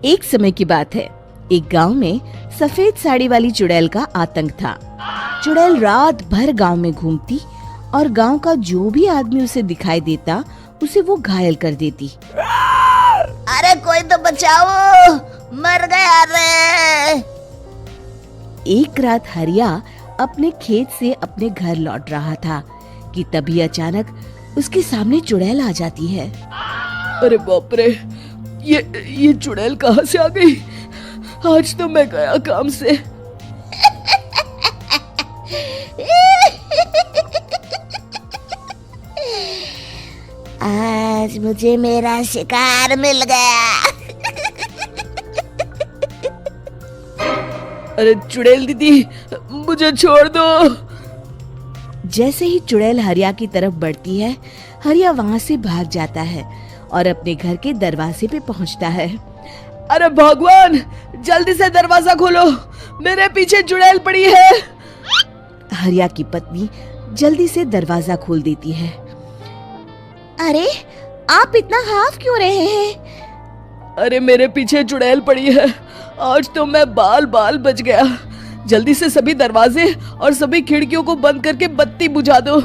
एक समय की बात है। एक गांव में सफेद साड़ी वाली चुड़ैल का आतंक था। चुड़ैल रात भर गांव में घूमती और गांव का जो भी आदमी उसे दिखाई देता उसे वो घायल कर देती। अरे कोई तो बचाओ, मर गया रे। एक रात हरिया अपने खेत से अपने घर लौट रहा था कि तभी अचानक उसके सामने चुड़ैल आ जाती है। अरे बाप रे, ये चुड़ैल कहाँ से आ गई? आज तो मैं गया काम से। आज मुझे मेरा शिकार मिल गया। अरे चुड़ैल दीदी, मुझे छोड़ दो। जैसे ही चुड़ैल हरिया की तरफ बढ़ती है, हरिया वहाँ से भाग जाता है और अपने घर के दरवाजे पे पहुँचता है। अरे भगवान, जल्दी से दरवाजा खोलो, मेरे पीछे चुड़ैल पड़ी है। हरिया की पत्नी जल्दी से दरवाजा खोल देती है। अरे आप इतना हाफ क्यों रहे हैं? अरे मेरे पीछे चुड़ैल पड़ी है, आज तो मैं बाल बाल बच गया। जल्दी से सभी दरवाजे और सभी खिड़कियों को बंद करके बत्ती बुझा दो।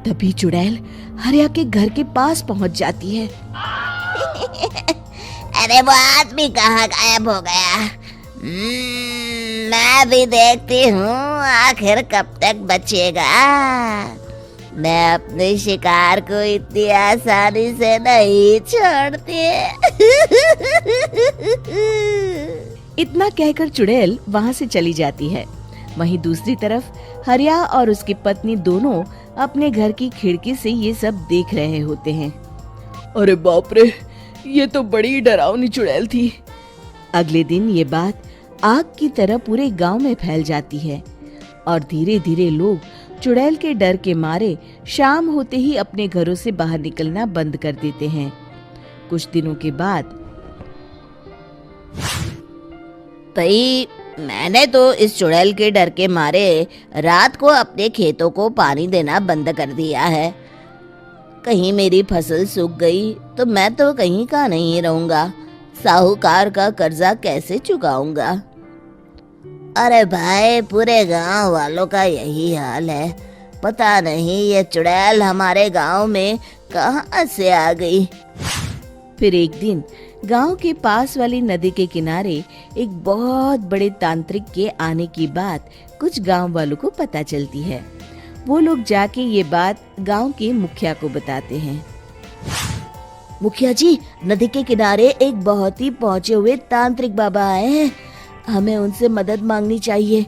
तभी चुड़ैल हरिया के घर के पास पहुंच जाती है। अरे वो आदमी कहाँ गायब हो गया? मैं भी देखती हूँ आखिर कब तक बचेगा। मैं अपने शिकार को इतनी आसानी से नहीं छोड़ती। इतना कहकर चुड़ैल वहाँ से चली जाती है। वहीं दूसरी तरफ हरिया और उसकी पत्नी दोनों अपने घर की खिड़की से ये सब देख रहे होते हैं। अरे बाप रे, ये तो बड़ी डरावनी चुड़ैल थी। अगले दिन ये बात आग की तरह पूरे गांव में फैल जाती है और धीरे धीरे लोग चुड़ैल के डर के मारे शाम होते ही अपने घरों से बाहर निकलना बंद कर देते हैं। कुछ दिनों के बाद भाई, मैंने तो इस चुड़ैल के डर के मारे रात को अपने खेतों को पानी देना बंद कर दिया है। कहीं मेरी फसल सूख गई तो मैं तो कहीं का नहीं रहूंगा। साहूकार का कर्जा कैसे चुकाऊंगा? अरे भाई, पूरे गांव वालों का यही हाल है। पता नहीं ये चुड़ैल हमारे गांव में कहां से आ गई। फिर एक दिन गांव के पास वाली नदी के किनारे एक बहुत बड़े तांत्रिक के आने की बात कुछ गांव वालों को पता चलती है। वो लोग जाके ये बात गांव के मुखिया को बताते हैं। मुखिया जी, नदी के किनारे एक बहुत ही पहुंचे हुए तांत्रिक बाबा आए हैं। हमें उनसे मदद मांगनी चाहिए।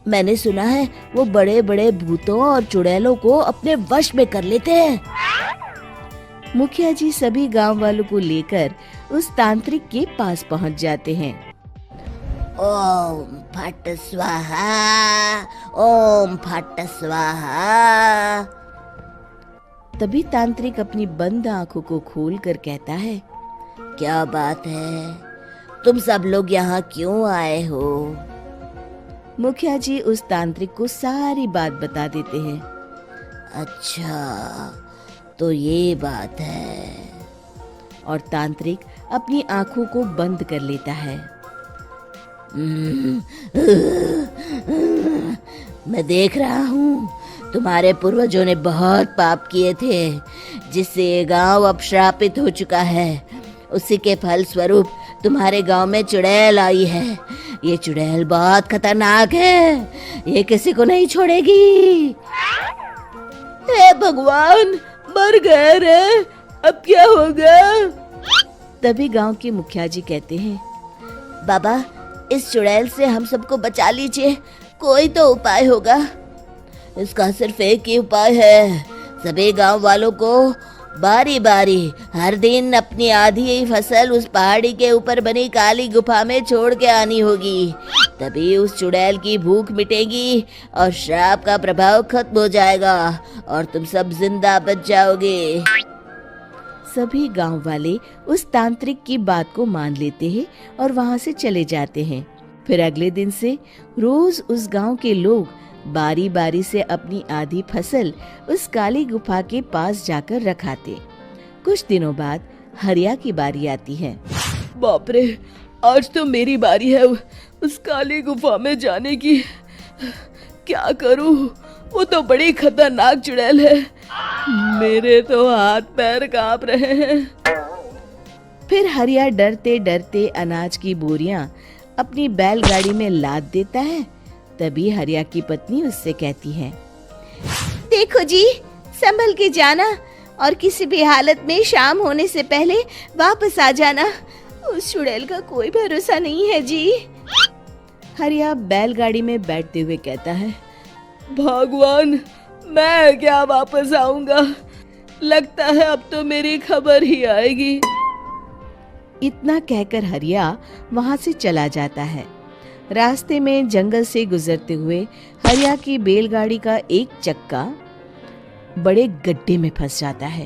मैंने सुना है वो बड़े बड़े भूतों और चुड़ैलों को अपने वश में कर लेते हैं। मुखिया जी सभी गांव वालों को लेकर उस तांत्रिक के पास पहुंच जाते हैं। ओम फट स्वाहा, ओम फट स्वाहा। तभी तांत्रिक अपनी बंद आंखों को खोलकर कहता है, क्या बात है? तुम सब लोग यहाँ क्यों आए हो? मुखिया जी उस तांत्रिक को सारी बात बता देते हैं। अच्छा, तो ये बात है। और तांत्रिक अपनी आंखों को बंद कर लेता है। मैं देख रहा हूँ तुम्हारे पूर्वजों ने बहुत पाप किए थे, जिससे ये गांव अब श्रापित हो चुका है। उसी के फल स्वरूप तुम्हारे गांव में चुड़ैल आई है। ये चुड़ैल बहुत खतरनाक है, ये किसी को नहीं छोड़ेगी। हे भगवान, मर गए रे, अब क्या होगा? तभी गांव के मुखिया जी कहते हैं, बाबा, इस चुड़ैल से हम सबको बचा लीजिए। कोई तो उपाय होगा। इसका सिर्फ एक ही उपाय है। सभी गांव वालों को बारी बारी हर दिन अपनी आधी फसल उस पहाड़ी के ऊपर बनी काली गुफा में छोड़ के आनी होगी। तभी उस चुड़ैल की भूख मिटेगी और श्राप का प्रभाव खत्म हो जाएगा और तुम सब जिंदा बच जाओगे। सभी गांव वाले उस तांत्रिक की बात को मान लेते हैं और वहां से चले जाते हैं। फिर अगले दिन से रोज उस गांव के लोग बारी बारी से अपनी आधी फसल उस काली गुफा के पास जाकर रखाते। कुछ दिनों बाद हरिया की बारी आती है। बाप रे, आज तो मेरी बारी है उस काली गुफा में जाने की। क्या करूं, वो तो बड़ी खतरनाक चुड़ैल है। मेरे तो हाथ पैर कांप रहे हैं। फिर हरिया डरते डरते अनाज की बोरियां अपनी बैलगाड़ी में लाद देता है। तभी हरिया की पत्नी उससे कहती है, देखो जी, संभल के जाना और किसी भी हालत में शाम होने से पहले वापस आ जाना। उस चुड़ैल का कोई भरोसा नहीं है जी। हरिया बैलगाड़ी में बैठते हुए कहता है, भगवान, मैं क्या वापस आऊंगा? लगता है अब तो मेरी खबर ही आएगी। इतना कहकर हरिया वहां से चला जाता है। रास्ते में जंगल से गुजरते हुए हरिया की बैलगाड़ी का एक चक्का बड़े गड्ढे में फंस जाता है।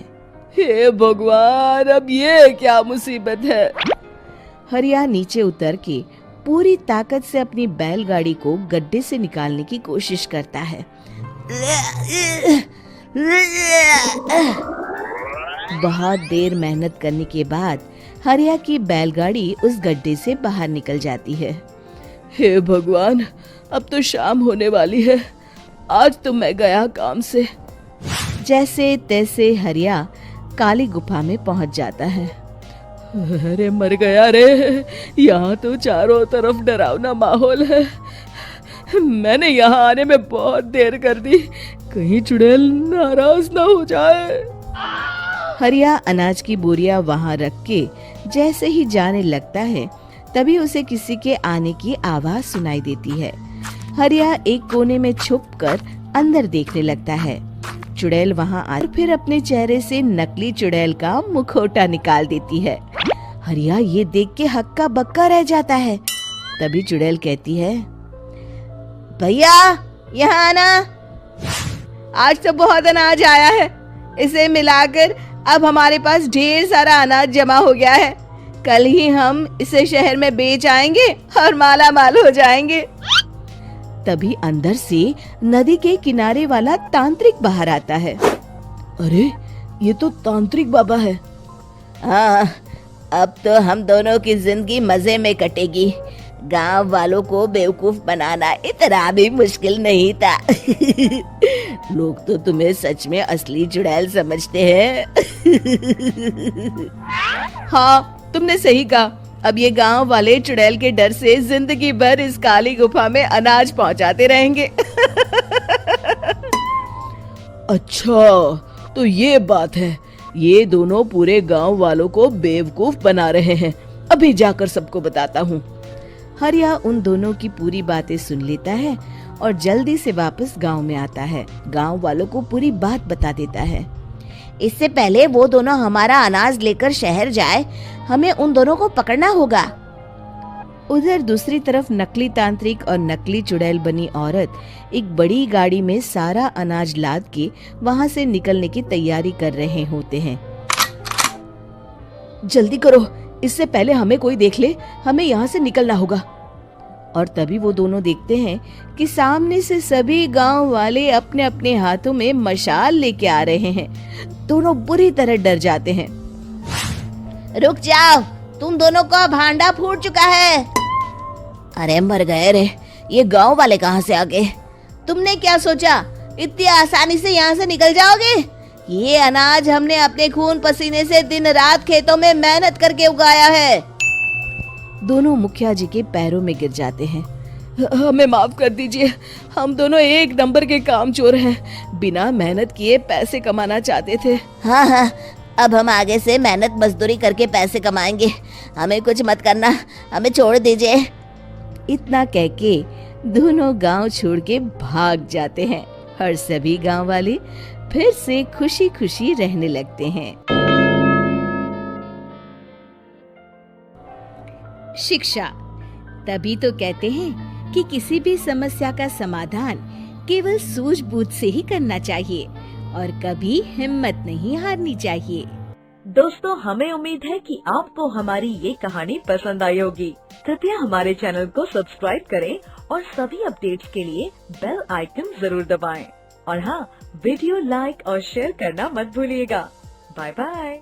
हे भगवान, अब ये क्या मुसीबत है? हरिया नीचे उतर के पूरी ताकत से अपनी बैलगाड़ी को गड्ढे से निकालने की कोशिश करता है। बहुत देर मेहनत करने के बाद हरिया की बैलगाड़ी उस गड्ढे से बाहर निकल जाती है। हे भगवान, अब तो शाम होने वाली है। आज तो मैं गया काम से। जैसे तैसे हरिया काली गुफा में पहुंच जाता है। अरे मर गया रे, यहाँ तो चारों तरफ डरावना माहौल है। मैंने यहाँ आने में बहुत देर कर दी, कहीं चुड़ैल नाराज ना हो जाए। हरिया अनाज की बोरिया वहां रख के जैसे ही जाने लगता है, तभी उसे किसी के आने की आवाज सुनाई देती है। हरिया एक कोने में छुपकर अंदर देखने लगता है। चुड़ैल वहां आ फिर अपने चेहरे से नकली चुड़ैल का मुखौटा निकाल देती है। हरिया ये देख के हक्का बक्का रह जाता है। तभी चुड़ैल कहती है, भैया यहाँ आना। आज तो बहुत अनाज आया है, इसे मिलाकर अब हमारे पास ढेर सारा अनाज जमा हो गया है। कल ही हम इसे शहर में बेच आएंगे और माला माल हो जाएंगे। तभी अंदर से नदी के किनारे वाला तांत्रिक बाहर आता है। अरे, ये तो तांत्रिक बाबा है। हाँ, अब तो हम दोनों की जिंदगी मजे में कटेगी। गांव वालों को बेवकूफ बनाना इतना भी मुश्किल नहीं था। लोग तो तुम्हें सच में असली चुड़ैल समझते हैं। हाँ, तुमने सही कहा। अब ये गांव वाले चुड़ैल के डर से जिंदगी भर इस काली गुफा में अनाज पहुंचाते रहेंगे। अच्छा, तो ये बात है। ये दोनों पूरे गांव वालों को बेवकूफ बना रहे हैं। अभी जाकर सबको बताता हूँ। हरिया उन दोनों की पूरी बातें सुन लेता है और जल्दी से वापस गांव में आता है। गांव वालों को पूरी बात बता देता है। इससे पहले वो दोनों हमारा अनाज लेकर शहर जाए, हमें उन दोनों को पकड़ना होगा। उधर दूसरी तरफ नकली तांत्रिक और नकली चुड़ैल बनी औरत एक बड़ी गाड़ी में सारा अनाज लाद के वहां से निकलने की तैयारी कर रहे होते हैं। जल्दी करो, इससे पहले हमें कोई देख ले। हमें यहाँ से निकलना होगा। और तभी वो दोनों देखते हैं कि सामने से सभी गांव वाले अपने अपने हाथों में मशाल लेके आ रहे हैं। दोनों बुरी तरह डर जाते हैं। रुक जाओ, तुम दोनों का भांडा फूट चुका है। अरे मर गए रे, ये गांव वाले कहाँ से आ गए? तुमने क्या सोचा इतनी आसानी से यहाँ से निकल जाओगे? ये अनाज हमने अपने खून पसीने से दिन रात खेतों में मेहनत करके उगाया है। दोनों मुखिया जी के पैरों में गिर जाते हैं। हमें माफ कर दीजिए, हम दोनों एक नंबर के कामचोर हैं। बिना मेहनत किए पैसे कमाना चाहते थे। हाँ, अब हम आगे से मेहनत मजदूरी करके पैसे कमाएंगे। हमें कुछ मत करना, हमें छोड़ दीजिए। इतना कह के दोनों गांव छोड़ के भाग जाते हैं और सभी गांव वाले फिर से खुशी खुशी रहने लगते हैं। शिक्षा, तभी तो कहते हैं कि किसी भी समस्या का समाधान केवल सूझबूझ से ही करना चाहिए और कभी हिम्मत नहीं हारनी चाहिए। दोस्तों, हमें उम्मीद है कि आपको हमारी ये कहानी पसंद आई होगी। कृपया हमारे चैनल को सब्सक्राइब करें और सभी अपडेट्स के लिए बेल आइकन जरूर दबाएं। और हाँ, वीडियो लाइक और शेयर करना मत भूलिएगा। Bye bye.